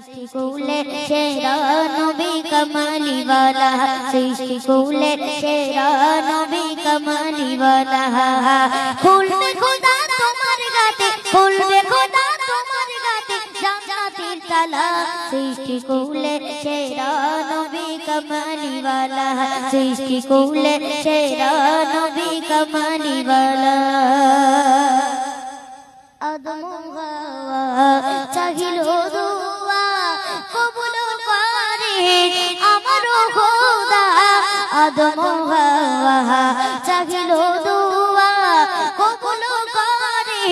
सृष्टि कूले शेरा नबी कमाली वाला सृष्टि कूले शेरा नबी कमाली वाला खुलबे खुदा तुम्हार गाते खुलबे खुदा तुम्हार गाते জান্নাতের তালা সৃষ্টি কূলে সেরা নবী কমালি वाला সৃষ্টি কূলে সেরা নবী কমালি वाला আদম হাওয়া চাহিলো দুয়া কবুল করে আমার খোদা আদম হাওয়া চাহিলো দুয়া কবুল করে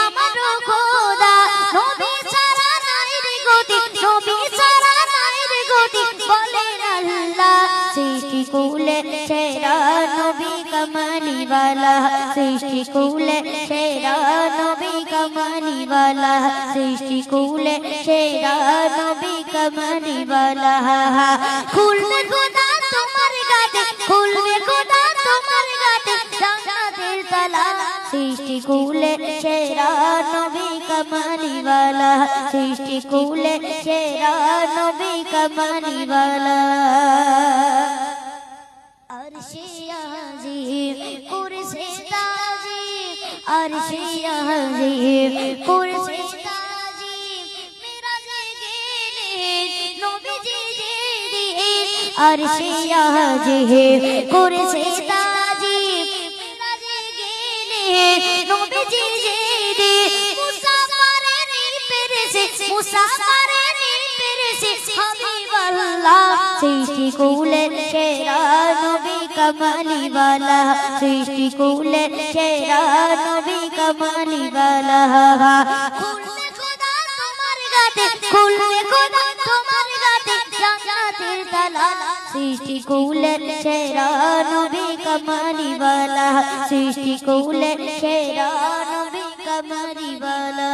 আমার খোদা নবী ছাড়া নাই রে গতি নবী ছাড়া নাই রে গতি বলেন আল্লাহ সৃষ্টি কূলে সেরা নবী কমালি वाला सृष्टि कूले शेरा नबी कमाली वाला सृष्टि कूले शेरा नबी कमाली वाला खुलबे खुदा तुम्हार गाते खुलबे खुदा तुम्हार गाते জান্নাতের তালা सृष्टि कूले शेरा नबी कमाली वाला सृष्टि कूले शेरा नबी कमाली वाला अर्शे अज़ीम कुर्सी ताज़ीम अर्शे अज़ीम कुर्सी ताज़ीम मिराजे गेले नबीजी जेदी अर्शे अज़ीम कुर्सी ताज़ीम मिराजे गेले नबीजी जेदी मुसाफिर नी पेरेसे मुसाफिर नी पेरेसे हबीब अल्लाह सृष्टि कूले शेरा नबी कमाली वाला सृष्टि कूले शेरा नबी कमाली वाला खुलबे खुदा तुम्हार गाते खुलबे खुदा तुम्हार गाते জান্নাতের তালা सृष्टि कूले शेरा नबी कमाली वाला सृष्टि कूले शेरा नबी कमाली वाला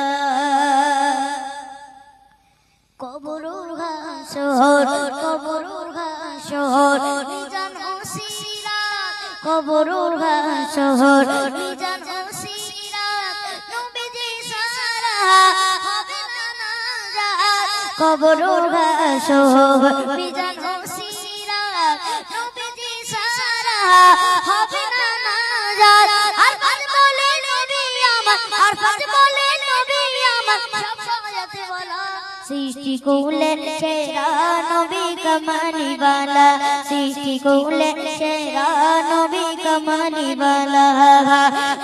কবরুর হাসর কবরুর হাসর মিজান ও সিরাত কবরুর হাসর মিজান ও সিরাত নবীজি সারা হবে না নাজাত কবরুর হাসর মিজান ও সিরাত নবীজি সারা হবে না নাজাত আর ফাজ বলে নবী আমার আর ফাজ বলে নবী আমার সব সময়তে বলা सृष्टि कूले शेरा नबी कमाली वाला सृष्टि कूले शेरा नबी कमाली वाला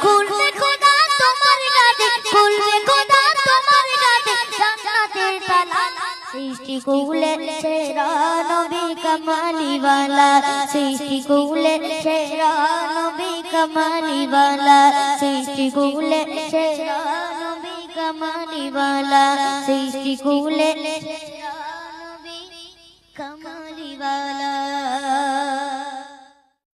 खुलबे खुदा तुम्हार गाते खुलबे खुदा तुम्हार गाते জান্নাতের তালা सृष्टि कूले शेरा नबी कमाली वाला सृष्टि कूले शेरा नबी कमाली वाला सृष्टि कूले शेरा नबी कमाली वाला सृष्टि कूले